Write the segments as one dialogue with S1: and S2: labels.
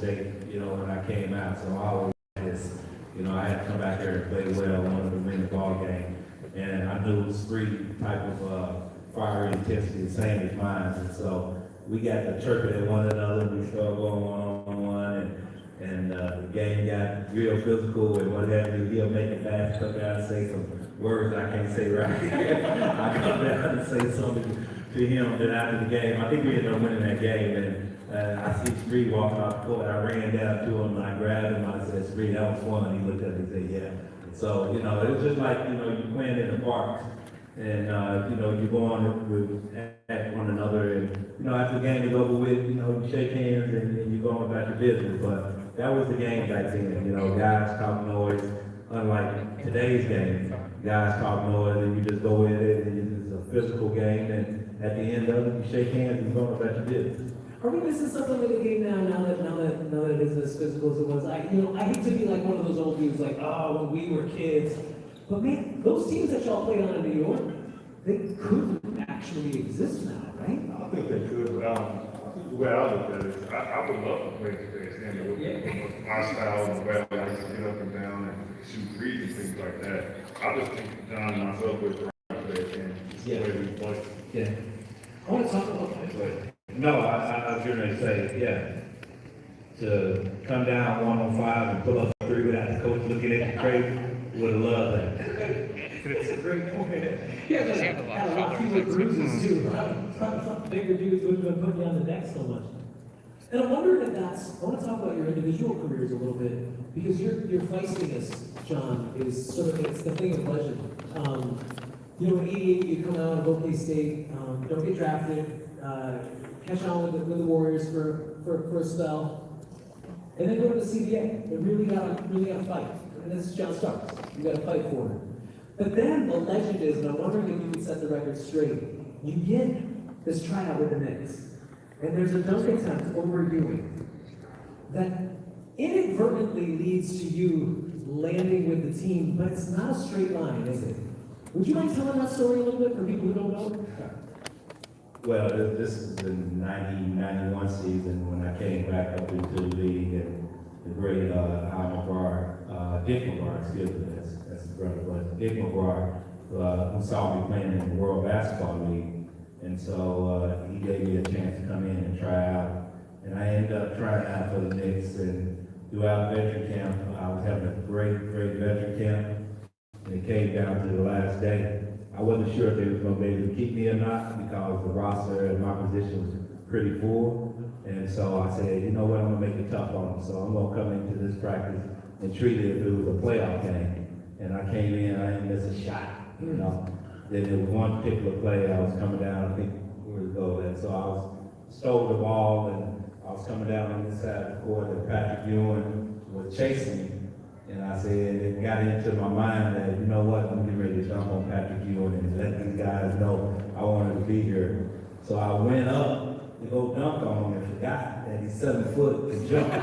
S1: State, you know, when I came out. So I always had this, you know, I had to come back there and play well, wanted to win the ball game. And I knew Spree type of fire intensity, the same as mine. And so we got to chirping at one another. We started going one-on-one, and the game got real physical and what have you. He'll make it back, come down and say some words I can't say right. I come down and say something to him. Then after the game, I think we ended up winning that game. And I see Spree walking off the court. I ran down to him and I grabbed him. I said, "Spree, that was fun." He looked at me and said, "Yeah." So, you know, it was just like, you know, you're playing in the park. And, you know, you go on at one another, and, you know, after the game is over with, you know, you shake hands and you go on about your business. But that was the game back then, you know, guys talk noise, unlike today's game. Guys talk noise and you just go with it, and it's a physical game, and at the end of it, you shake hands and you go on about your business.
S2: Are we missing something in the game now that it isn't as physical as it was? I hate to be like one of those old dudes like, oh, when we were kids. But man, those teams that y'all played on in New York, they couldn't actually exist now, right?
S3: I think they could, but I think the way I look at it is I would love to play today, standing with my style and the way I like to get up and down and shoot threes and things like that. I just think John and myself was right today, and it's the way we play.
S1: Yeah.
S2: I want to talk about that.
S1: No, I was going to say, yeah, to come down 105 and pull up a three without the coach looking at you crazy, would have loved that.
S2: It's a great point. Yeah, but had a lot fewer bruises too. Some bigger dudes wouldn't have been putting you on the deck so much. And I'm wondering if I want to talk about your individual careers a little bit, because your feistiness, John, is sort of, it's the thing of legend. You know, in '88, you come out of OK State, don't get drafted, catch on with the Warriors for a spell, and then go to the CBA. It really got to fight. And this is John Starks. You got to fight for it. But then the legend is, and I'm wondering if you can set the record straight, you get this tryout with the Knicks, and there's a dunk attempt over Ewing that inadvertently leads to you landing with the team, but it's not a straight line, is it? Would you mind telling that story a little bit for people who don't know?
S1: Well, this is the 90-91 season when I came back up into the league, and the great Dick McGraw, excuse me, that's his brother, but Dick McGraw, who saw me playing in the World Basketball League, and so he gave me a chance to come in and try out, and I ended up trying out for the Knicks, and throughout veteran camp, I was having a great veteran camp, and it came down to the last day. I wasn't sure if they was going to be able to keep me or not because the roster and my position was pretty full. And so I said, you know what, I'm going to make it tough on them. So I'm going to come into this practice and treat it if it was a playoff game. And I came in, I didn't miss a shot, you know. Then there was one particular play, I was coming down, I think where to go. And so I stole the ball, and I was coming down on this side of the court, and Patrick Ewing was chasing me. And I said, it got into my mind that, you know what, I'm getting ready to jump on Patrick Ewing and let these guys know I wanted to be here. So I went up to go dunk on him and forgot that he's 7 foot to jump.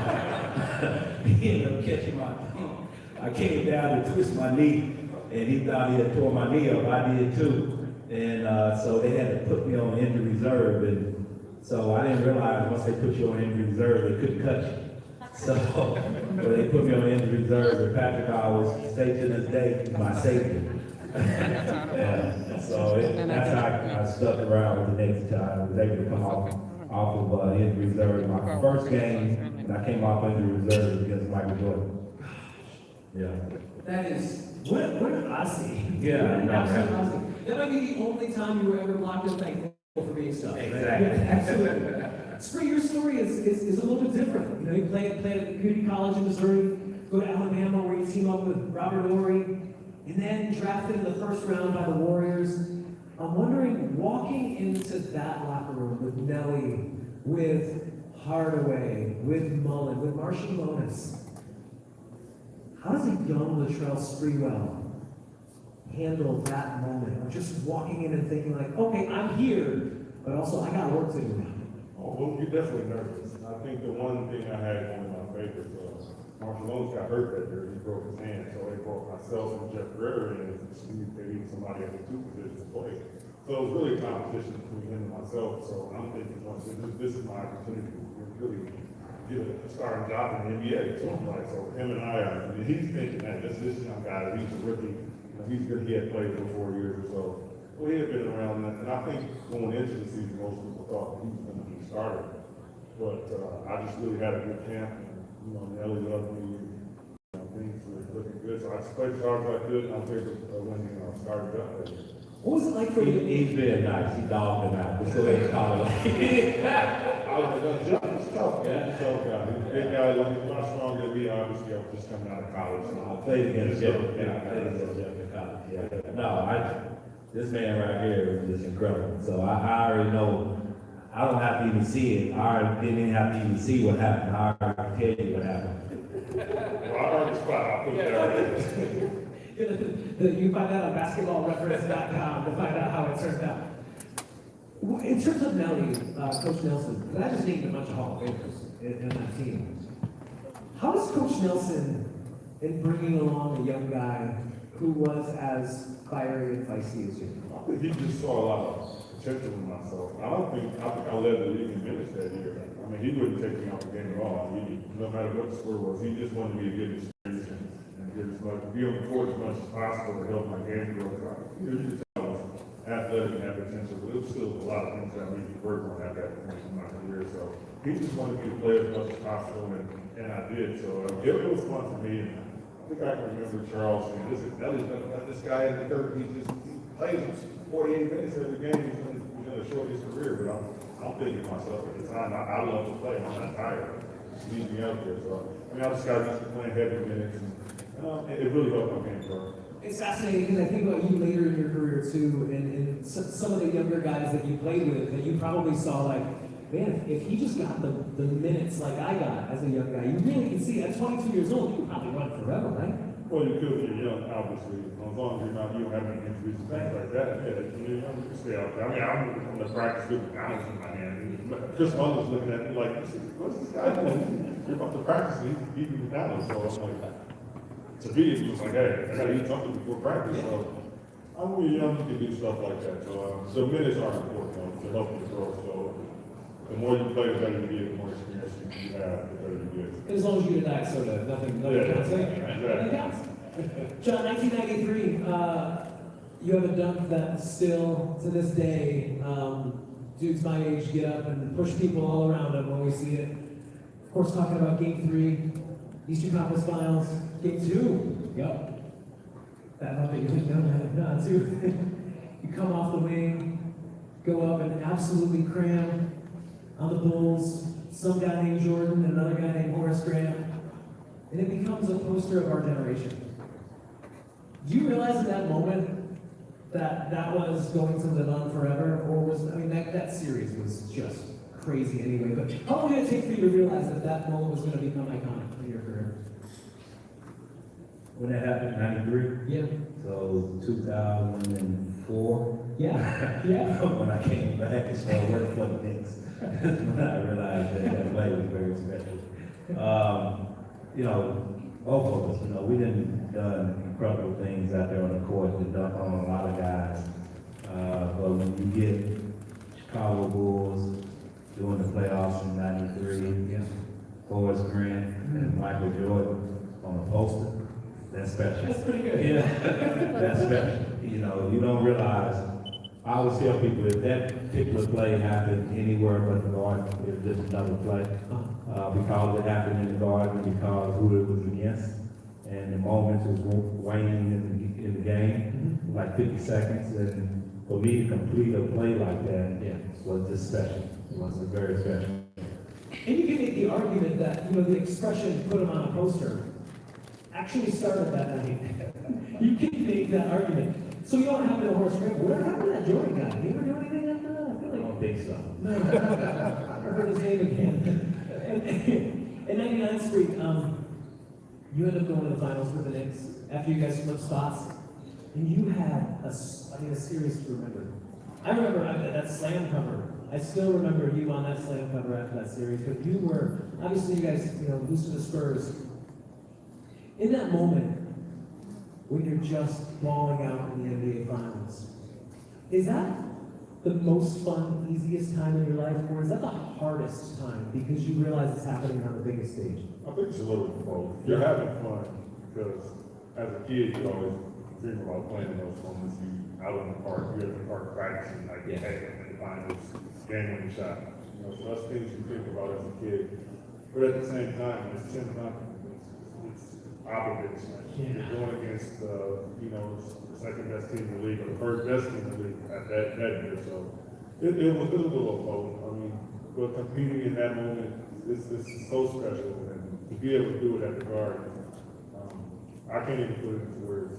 S1: He ended up catching my dunk. I came down to twist my knee, and he thought he had torn my knee up. I did too. And so they had to put me on injury reserve. And so I didn't realize once they put you on injury reserve, they couldn't cut you. So they put me on injury reserve, and Patrick, I always say to this day, he's my safety. Yeah. So that's how I stuck around with the Knicks until I was able to come off of injury reserve. My first game, when I came off injury reserve, was against Michael Jordan. Yeah.
S2: That is, what an Aussie.
S1: Yeah,
S2: What an
S1: no,
S2: absolute
S1: right.
S2: Aussie. That might be the only time you were ever blocked and thankful for being stuck.
S1: Exactly.
S2: Yeah, absolutely. Spree, your story is a little bit different. You know, you played at community college in Missouri, go to Alabama where you team up with Robert Horry, and then drafted in the first round by the Warriors. I'm wondering, walking into that locker room with Nelly, with Hardaway, with Mullen, with Marshall Monis, how does a young Latrell Sprewell handle that moment of just walking in and thinking like, okay, I'm here, but also I got work to do now?
S3: Oh, well, you're definitely nervous. I think the one thing I had, one of my favorites was Marshall Lynch got hurt that year. He broke his hand, so they brought myself and Jeff Guerrero in and they needed somebody at the 2 position to play. So it was really a competition between him and myself. So I'm thinking, this is my opportunity to really get a starting job in the NBA. So I'm like, so him and I mean, he's thinking, man, this young guy, he's a rookie, he's good, he had played for 4 years or so. Well, he had been around that, and I think going into the season, most people thought he was going to be started. But I just really had a good camp, and Nelly loved me, and things were looking good. So I just played as hard as I could, and I was able to win, started up there.
S2: What was it like for you?
S1: He's been nice, he dogged him out, we still ain't calling him.
S3: I was it's tough, man. He's a tough guy. He's a big guy, like, he's a lot stronger than me, obviously. I was just coming out of college. So
S1: I played against Jeff, I played against Jeff in college, yeah. No, this man right here is just incredible. So I already know, I don't have to even see it. I already didn't even have to even see what happened. I already tell you what happened.
S3: well, I heard the spot, I'll put that
S2: You find out on basketballreference.com to find out how it turned out. In terms of Nelly, Coach Nelson, and I just named a bunch of Hall of Famers in that team. How does Coach Nelson, in bringing along a young guy who was as fiery and feisty as you?
S3: I think he just saw a lot of potential in myself. I think I led the league in minutes that year. I mean, he wouldn't take me out the game at all. No matter what the score was, he just wanted me to get experience and get as much, be on the court as much as possible to help my game grow. You could tell I was athletic and had potential, but it was still a lot of things that I needed to work on at that point in my career. So he just wanted me to play as much as possible, and I did. So it was fun for me. And I think I can remember Charles saying, "Listen, Nelly's gonna let this guy in the third. He plays 48 minutes every game. He's gonna short his career." But I'm thinking to myself at the time, I love to play. I'm not tired. Just leave me out there. So I mean, I just got used to playing heavy minutes, and it really helped my game grow.
S2: It's fascinating because I think about you later in your career too, and some of the younger guys that you played with, that you probably saw like, man, if he just got the minutes like I got as a young guy, you really can see at 22 years old, you could probably run forever, right?
S3: Well, you could if you're young, obviously. As long as you don't have any injuries and things like that, yeah, when you're young, you can stay out there. I mean, I'm from the practice with McDonald's in my hand. Chris Mull was looking at me like, what's this guy doing? You're about to practice, and he's eating McDonald's. So I'm like, to me, it was like, hey, I gotta eat something before practice. So I'm really young, you can do stuff like that. So minutes are important to help you grow. So the more you play, the better you get, the more experience you have, the better you get.
S2: As long as you get that soda, nothing counts anyway, right? Nothing counts. John, 1993, you have a dunk that still, to this day, dudes my age get up and push people all around them when we see it. Of course, talking about Game 3, Eastern Conference Finals, Game 2, yep. That up that you went down too. You come off the wing, go up and absolutely cram on the Bulls, some guy named Jordan and another guy named Horace Grant, and it becomes a poster of our generation. Do you realize in that moment that was going to live on forever, or was, I mean, that series was just crazy anyway, but how long did it take for you to realize that moment was going to become iconic in your career?
S1: When that happened, 93?
S2: Yeah.
S1: So 2004?
S2: Yeah, yeah.
S1: When I came back and started working for the Knicks, when I realized that play was very special. Both of us, we done incredible things out there on the court to dunk on a lot of guys. But when you get Chicago Bulls doing the playoffs in 93, Horace Grant and Michael Jordan on a poster, that's special.
S2: That's pretty good.
S1: Yeah, that's special. You don't realize. I always tell people if that particular play happened anywhere but the Garden, it's just another play. Because it happened in the Garden, because who it was against, and the moments was waning in the game, like 50 seconds, and for me to complete a play like that was just special. It was very special.
S2: And you can make the argument that, the expression "put him on a poster" actually started that night. You can make that argument. So you don't have to Horace Grant. What happened to that Jordan guy? Did he ever do anything after that? I feel
S1: I don't think so.
S2: No, I never heard his name again. In 99 Street, you ended up going to the finals with the Knicks after you guys flipped spots, and you had a series to remember. I remember that slam cover. I still remember you on that slam cover after that series, but you were, obviously you guys, lose to the Spurs. In that moment, when you're just balling out in the NBA Finals, is that the most fun, easiest time in your life, or is that the hardest time because you realize it's happening on the biggest stage?
S3: I think it's a little bit of both. You're having fun because as a kid, you always dream about playing in those moments. You out in the park, you're in the park practicing, like,
S2: Yeah.
S3: hey, I'm gonna find this game-winning shot. You know, so that's things you think about as a kid. But at the same time, it's 10 nothing. It's opposites.
S2: Yeah.
S3: You're going against, you know, the second best team in the league or the first best team in the league at that year. So it was a little of both. I mean, but competing in that moment is so special, and to be able to do it at the Garden, I can't even put it into words.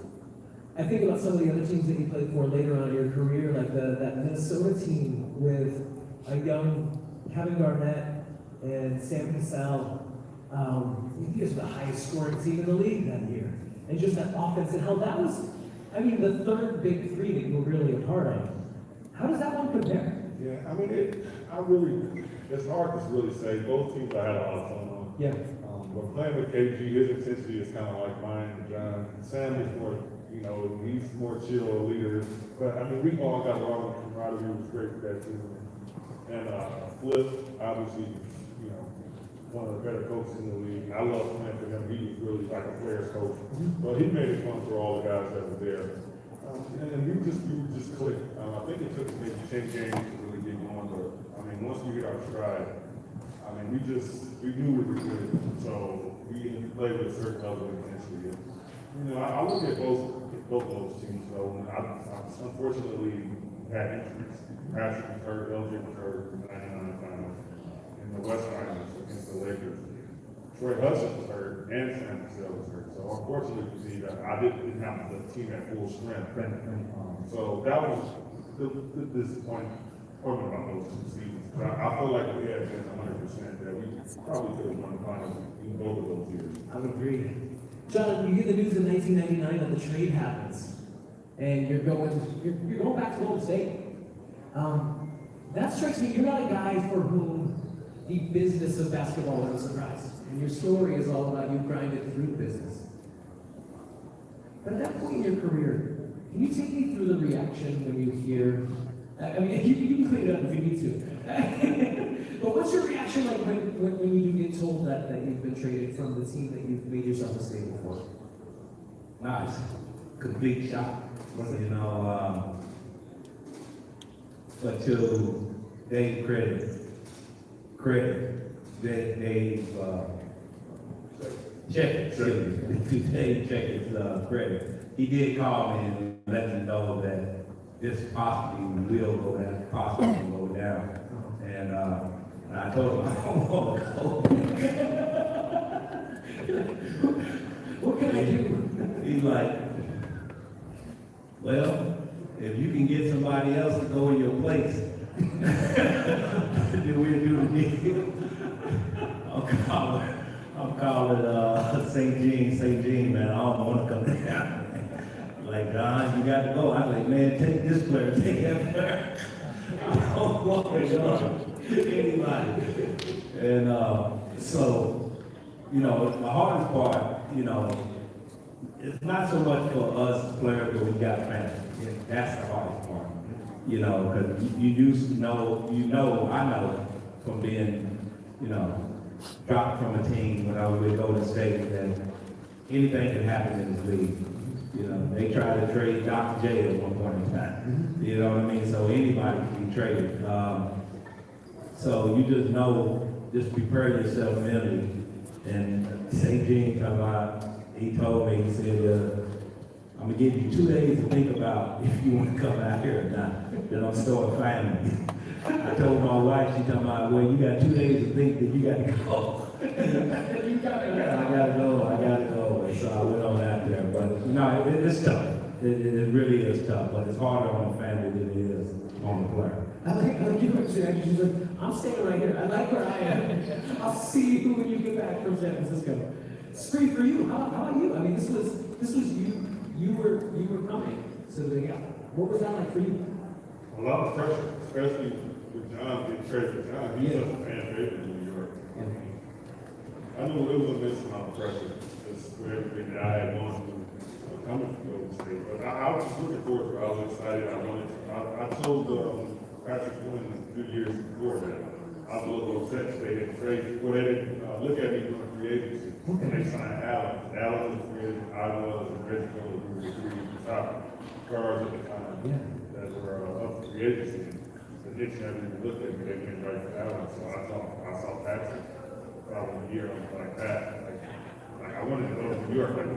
S2: I think about some of the other teams that you played for later on in your career, like that Minnesota team with a young Kevin Garnett and Sam Cassell. You guys were the highest scoring team in the league that year. And just that offense and how that was, I mean, the third big three that you were really a part of. How does that one compare?
S3: Yeah, I mean, it's hard to really say. Both teams I had a lot of fun on.
S2: Yeah.
S3: But playing with KG, his intensity is kind of like mine and John. Sam is more, you know, he's more chill, a leader. But I mean, we all got along. The camaraderie was great for that team. And Flip, obviously, you know, one of the better coaches in the league. I love playing for him. He was really like a player's coach. But he made it fun for all the guys that were there. And we just clicked. I think it took maybe 10 games to really get going. But I mean, once we hit our stride, I mean, we knew we were good. So we played with a certain level of intensity. You know, I look at both those teams though. I unfortunately had injuries. Patrick was hurt, LJ was hurt in the 99 finals. In the West Finals against the Lakers. Troy Hudson was hurt and Sam Cassell was hurt. So unfortunately for me, I didn't have the team at full strength. So that was the disappointment about those two seasons. I feel like we had been 100% that we probably could have won the finals in both of those years.
S2: I would agree. John, you get the news in 1999 that the trade happens, and you're going back to Golden State. That strikes me, you're not a guy for whom the business of basketball is a surprise. And your story is all about you grinded through business. But at that point in your career, can you take me through the reaction when you hear, I mean, you can clean it up if you need to. But what's your reaction like when you get told that you've been traded from the team that you've made yourself a stable for?
S1: Nice. Complete shock. You know, but to Dave's credit, Dave, Dave Checker's credit. He did call me and let me know that this possibly will go down, And I told him I don't want to go.
S2: What can I do?
S1: He's like, well, if you can get somebody else to go in your place, then we'll do the deal. I'm calling St. Jean, man. I don't want to come down. Like, John, you got to go. I was like, man, take this player, take that player. I don't want to go. Anybody. And so, you know, the hardest part, you know, it's not so much for us players, but we got fans. That's the hardest part. You know, because you used to know, I know from being, you know, dropped from a team when I was with Golden State that anything can happen in this league. You know, they tried to trade Dr. J at one point in time. You know what I mean? So anybody can be traded. So you just know, just prepare yourself mentally. And St. Jean come out, he told me, he said, I'm gonna give you 2 days to think about if you want to come out here or not. Then I'm still a family. I told my wife, she talking about, well, you got 2 days to think that you got to go. I gotta go. And so I went on out there. But no, it's tough. It really is tough. But it's harder on the family than it is on the player.
S2: I like you were saying, she's like, I'm staying right here. I like where I am. I'll see you when you get back from San Francisco. Spree, for you, how about you? I mean, this was you. You were coming. So what was that like for you?
S3: A lot of pressure, especially with John getting traded for John. He's such a fan favorite in New York. I knew it was a immense amount of pressure just for everything that I had gone through coming from Golden State. But I was just looking forward to it. I was excited. I told Patrick Quinn a few years before that. I was a little upset they didn't trade, well, they didn't, look at me doing free agency.
S2: Okay.
S3: They signed Allen. Allen was free agent, I was, and Reggie Miller, who were three of the top guards at the time.
S2: Yeah.
S3: That were up for free agency. The Knicks never even looked at me, they went right for Allen, so I saw Patrick probably a year like that. Like I wanted to go to New York, like,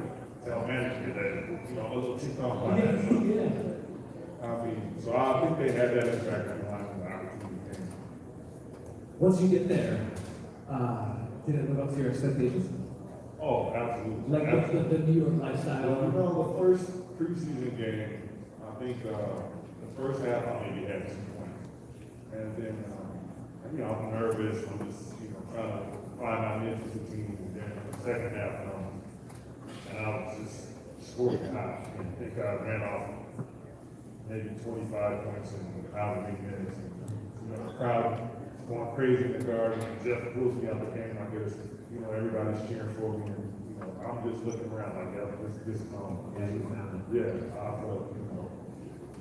S3: tell management that, you know, a little ticked off by that. So,
S2: Yeah.
S3: I mean, so I think they had that in the back of their mind when the opportunity came.
S2: Once you get there, did it live up to your expectations?
S3: Oh, absolutely.
S2: Like
S3: Absolutely.
S2: the New York
S3: You
S2: lifestyle?
S3: know, the first preseason game, I think, the first half I maybe had 2 points. And then, you know, I'm nervous, I'm just, you know, trying to find my niche with the team. And then the second half, and I was just scoring high. I think I ran off maybe 25 points in however many minutes. And, you know, the crowd going crazy in the garden. Jeff pulls me out the game. I guess, you know, everybody's cheering for me. And, you know, I'm just looking around like, yeah, this is home. Yeah, I felt, you know,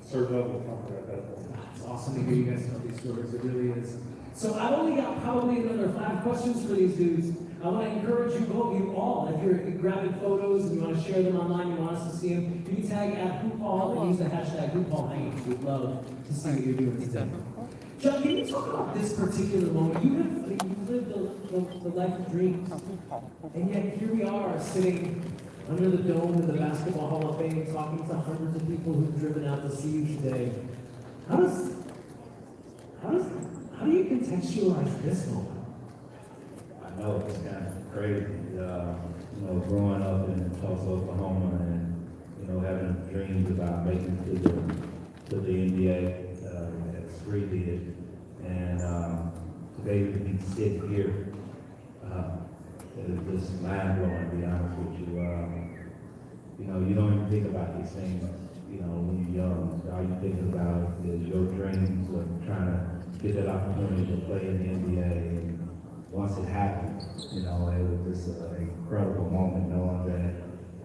S3: a certain level of comfort at that point.
S2: It's awesome to hear you guys tell these stories, it really is. So I've only got probably another 5 questions for these dudes. I want to encourage you all, if you're grabbing photos and you want to share them online, you want us to see them, you can tag at HoopHall and use the hashtag HoopHallHangouts. We'd love to see what you're doing today. John, can you talk about this particular moment? You've lived the life of dreams, and yet here we are sitting under the dome of the Basketball Hall of Fame, talking to hundreds of people who've driven out to see you today. How do you contextualize this moment?
S1: I know it's kind of crazy, you know, growing up in Tulsa, Oklahoma, and, you know, having dreams about making it to the NBA, as Spree did. And today we can sit here. It's just mind blowing, to be honest with you. You know, you don't even think about these things, you know, when you're young. All you think about is your dreams of trying to get that opportunity to play in the NBA. And once it happened, you know, it was just an incredible moment knowing that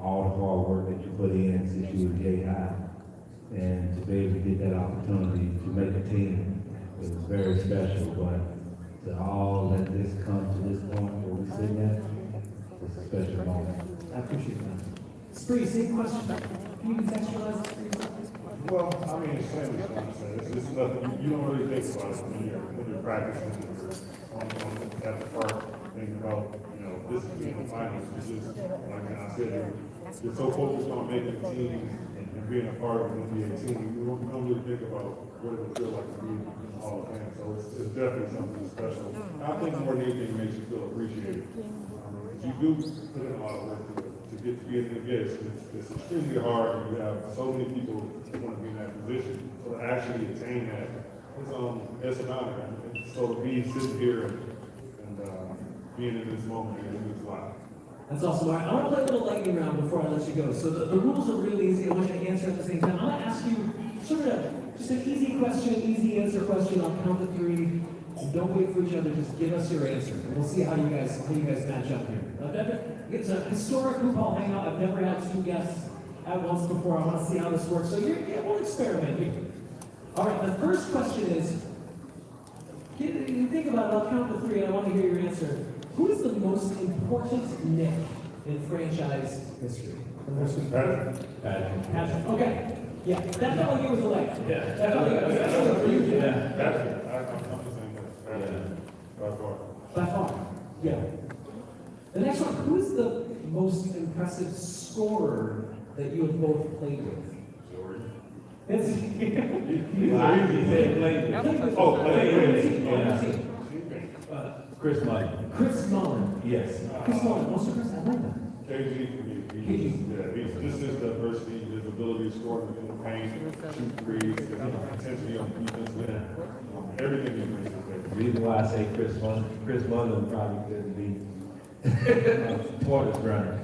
S1: all the hard work that you put in since you were yay high, and to be able to get that opportunity to make a team, it was very special. But to all let this come to this point where we're sitting at, it's a special moment.
S2: I appreciate that. Spree, same question. Can you contextualize this for yourself?
S3: Well, I mean, it's same as what I'm saying. It's nothing, you don't really think about it when you're practicing at the park, thinking about, you know, this is being the finals. It's just, like I said, you're so focused on making a team and being a part of an NBA team, you don't really think about what it would feel like to be in the Hall of Fame. So it's definitely something special. I think more than anything makes you feel appreciated. You do put in a lot of work to get to be in the NBA. It's extremely hard. You have so many people that want to be in that position. So to actually attain that, it's an honor. And so to be sitting here and being in this moment, it means a lot.
S2: That's awesome. All right, I want to play a little lightning round before I let you go. So the rules are really easy. I want you to answer at the same time. I'm going to ask you sort of just an easy question, easy answer question. I'll count to 3. Don't wait for each other. Just give us your answer, and we'll see how you guys match up here. It's a historic Hoop Hall hangout. I've never had 2 guests at once before. I want to see how this works. So we'll experiment here. All right. The first question is: you think about it. I'll count to 3, and I want to hear your answer. Who is the most important Knick in franchise history? The most important. Patrick. Okay. Yeah, that felt like it was a leg.
S1: Yeah.
S2: That felt like it was for you.
S1: Yeah.
S3: That's I'm the same thing. By far.
S2: By far. Yeah. The next one, who is the most impressive scorer that you have both played with?
S3: Jordan.
S2: It's
S1: Well, I usually say played.
S3: Oh, played.
S1: Chris Money.
S2: Chris Mullen.
S1: Yes.
S2: Chris Mullen. Also, Chris, I like that.
S3: KG for me. This is the diversity, his ability to score in the paint, shoot threes, intensity on defense, everything he brings to the
S1: The
S3: table.
S1: reason why I say Chris Mullin probably couldn't be Porter's runner.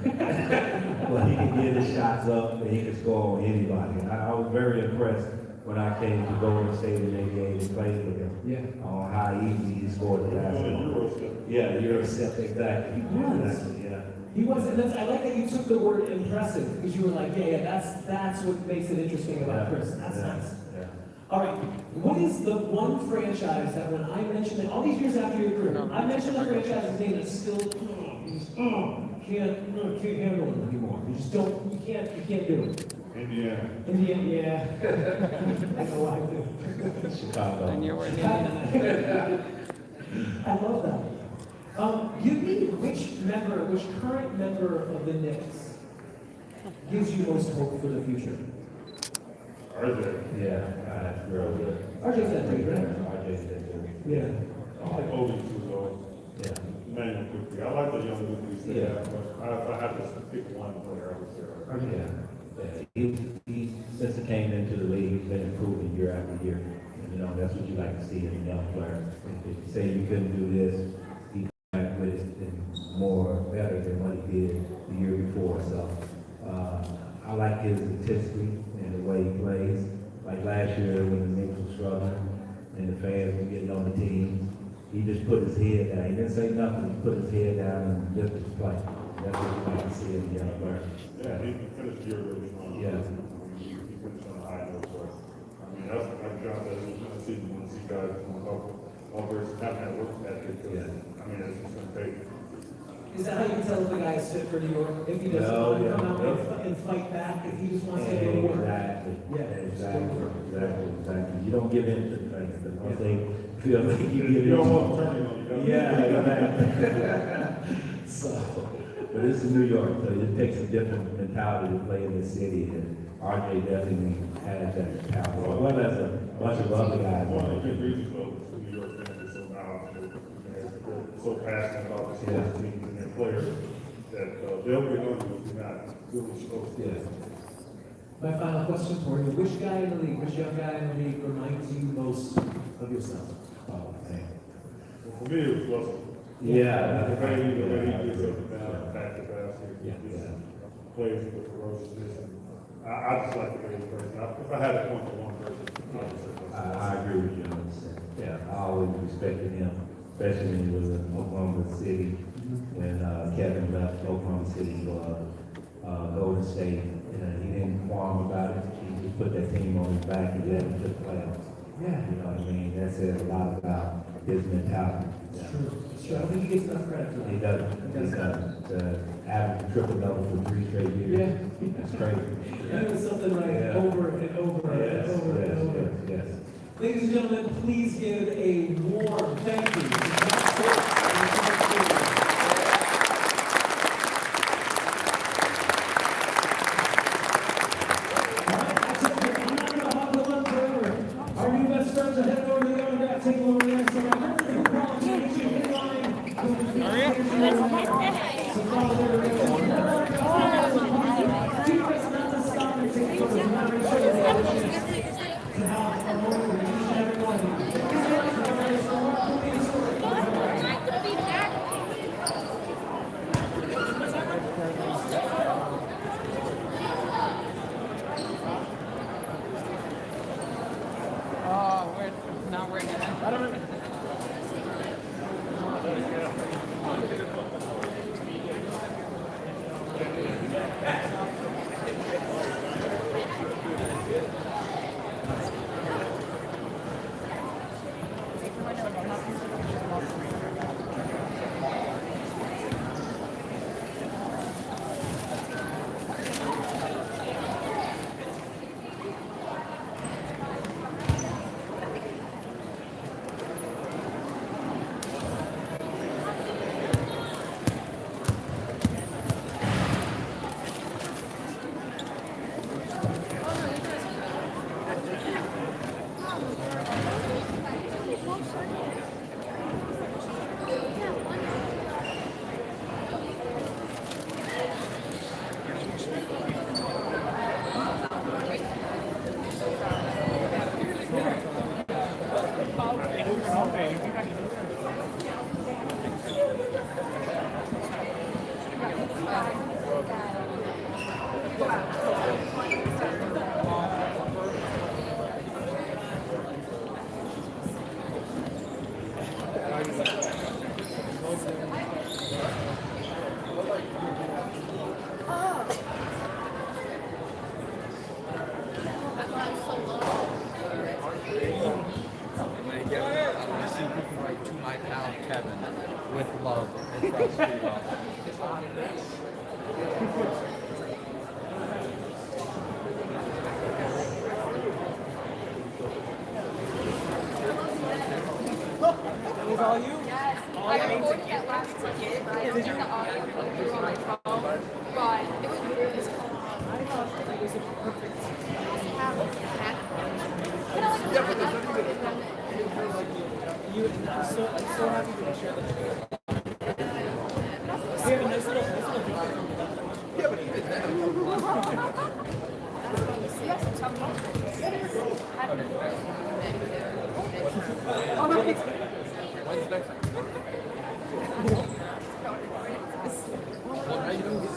S1: But he can get his shots up and he can score on anybody. And I was very impressed when I came to Golden State in that game and played with him.
S2: Yeah.
S1: On how easy he scored the last one. Yeah, Euro step, exactly. Exactly, yeah.
S2: He was, and I like that you took the word impressive, because you were like, yeah, that's what makes it interesting about Chris. That's nice.
S1: Yeah.
S2: All right, what is the one franchise that when I mention it, all these years after your career, I mention the franchise's name that's still, you just, can't handle it anymore. You just don't, you can't do it.
S3: Indiana.
S2: Indiana, yeah. I know why I do.
S1: Chicago.
S4: And you were in Indiana.
S2: I love that. Give me which current member of the Knicks gives you most hope for the future?
S3: RJ.
S1: Yeah, that's real good.
S2: RJ's that great, right?
S1: RJ's that good.
S2: Yeah.
S3: I like Obi too, though.
S1: Yeah.
S3: Name him quickly. I like the young Lucas.
S1: Yeah.
S3: But if I have to pick one player, I would say RJ.
S1: Yeah. Yeah. He since he came into the league, he's been improving year after year. And, you know, that's what you like to see in a young player. If you say you couldn't do this, he back with it and more better than what he did the year before. So I like his intensity and the way he plays. Like last year when the Knicks were struggling and the fans were getting on the team, he just put his head down. He didn't say nothing. He put his head down and lifted his play. That's what you like to see in a young player.
S3: Yeah, he finished the year really strong.
S1: Yeah.
S3: He finished on a high note for us. I mean, that's like John said, it's going to see when you see guys come up one person having that work ethic.
S1: Yeah.
S3: I mean, it's just going to take.
S2: Is that how you can tell if the guy is fit for New York? If he doesn't
S1: No,
S2: want to
S1: yeah,
S2: come out
S1: yeah.
S2: and fight back, if he just wants to go to work?
S1: Exactly.
S2: Yeah.
S1: Exactly. You don't give in to the things, but once they feel like you give
S3: You
S1: in.
S3: don't want to turn him on you.
S1: Yeah, exactly. So, but it's in New York, so it takes a different mentality to play in this city, and RJ definitely has that power, as well as a bunch of other guys.
S3: One of the big reasons for New York fans is so knowledgeable, they're so passionate about the sports teams and their players that they'll get on you if you're not really supposed to.
S1: Yeah.
S2: My final question for you, which guy in the league, which young guy in the league reminds you most of yourself?
S1: Oh, man.
S3: Well, for me, it was Russell.
S1: Yeah.
S3: The way he gets up and down, back to basket,
S1: Yeah.
S3: just plays with ferociousness. And I just like the way he plays. If I had to point to one person, I would say Russell.
S1: I agree with you on this. Yeah, I always respected him, especially when he was in Oklahoma City, when Kevin left Oklahoma City for Golden State. He didn't qualm about it. He just put that team on his back and let him to the playoffs.
S2: Yeah.
S1: You know what I mean? That says a lot about his mentality. Yeah.
S2: Sure, I think he gets enough credit for that.
S1: He doesn't. He doesn't. Average triple double for 3 straight years.
S2: Yeah.
S1: That's crazy.
S2: That was something like
S1: Yeah.
S2: over and over
S1: Yes,
S2: and over
S1: yes,
S2: and over.
S1: yes, yes.
S2: Ladies and gentlemen, please give a warm thank you to John Cook. Our new best friends are heading over to the other guy, take over there. So I'm going to call you in line. So follow
S4: Oh, now we're in it. I don't know.
S2: That was all you?
S5: Yes. I recorded that last ticket. I was in the audio on my phone, but it was really
S2: I thought it was a perfect. You, I'm so happy to share that. We have a nice little
S6: Yeah, but even then, when's next time? Well, now you don't get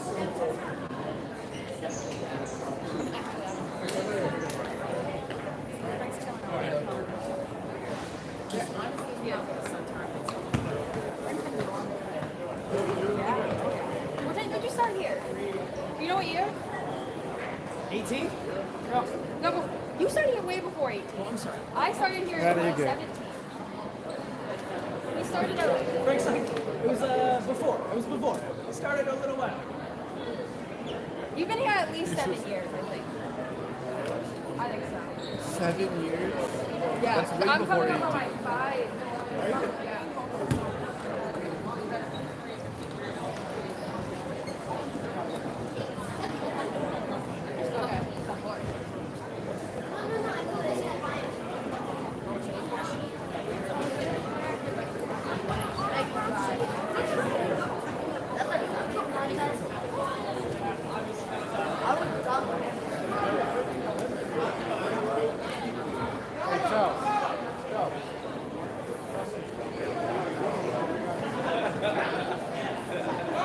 S5: What time did you start here? You know what year?
S2: 18?
S5: No, you started here way before 18.
S2: Oh, I'm sorry.
S5: I started here in 2017. We started early.
S2: Frank's like, it was before. It was before. It started a little while.
S5: You've been here at least 7 years, I think. I think so.
S6: 7 years.
S5: Yeah,
S6: That's way
S5: I'm
S6: before
S5: coming up on
S6: 18.
S5: like 5. Yeah.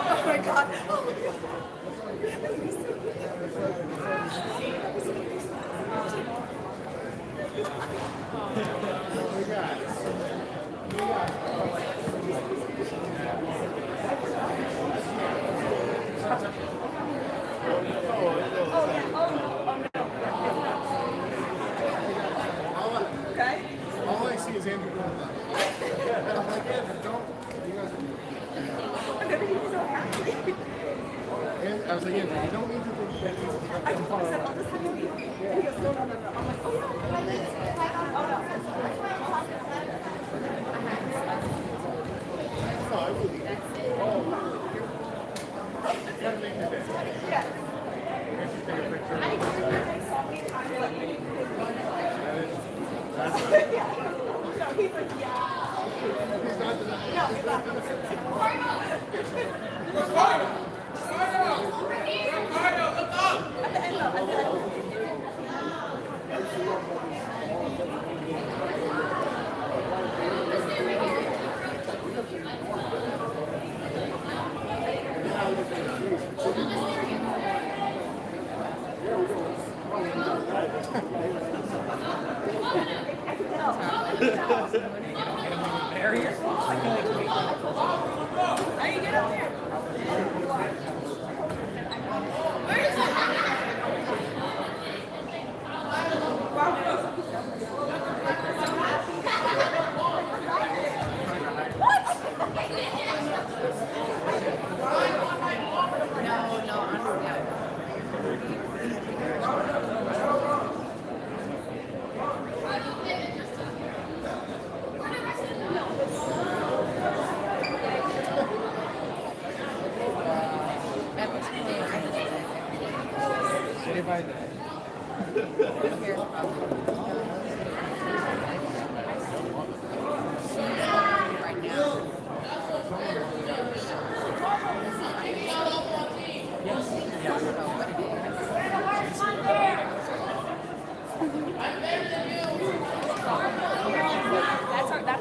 S5: Oh my god. Okay.
S6: All I see is Andrew going like, I'm like, Andrew, don't. You guys and I was like, Andrew, you don't need to think that he's I'm far away. No, I believe it. Oh, gotta make your day.
S5: Yeah.
S6: If you take a picture.
S5: No, he's like, yeah.
S6: He's not denying.
S5: No, he's not.
S6: Say bye.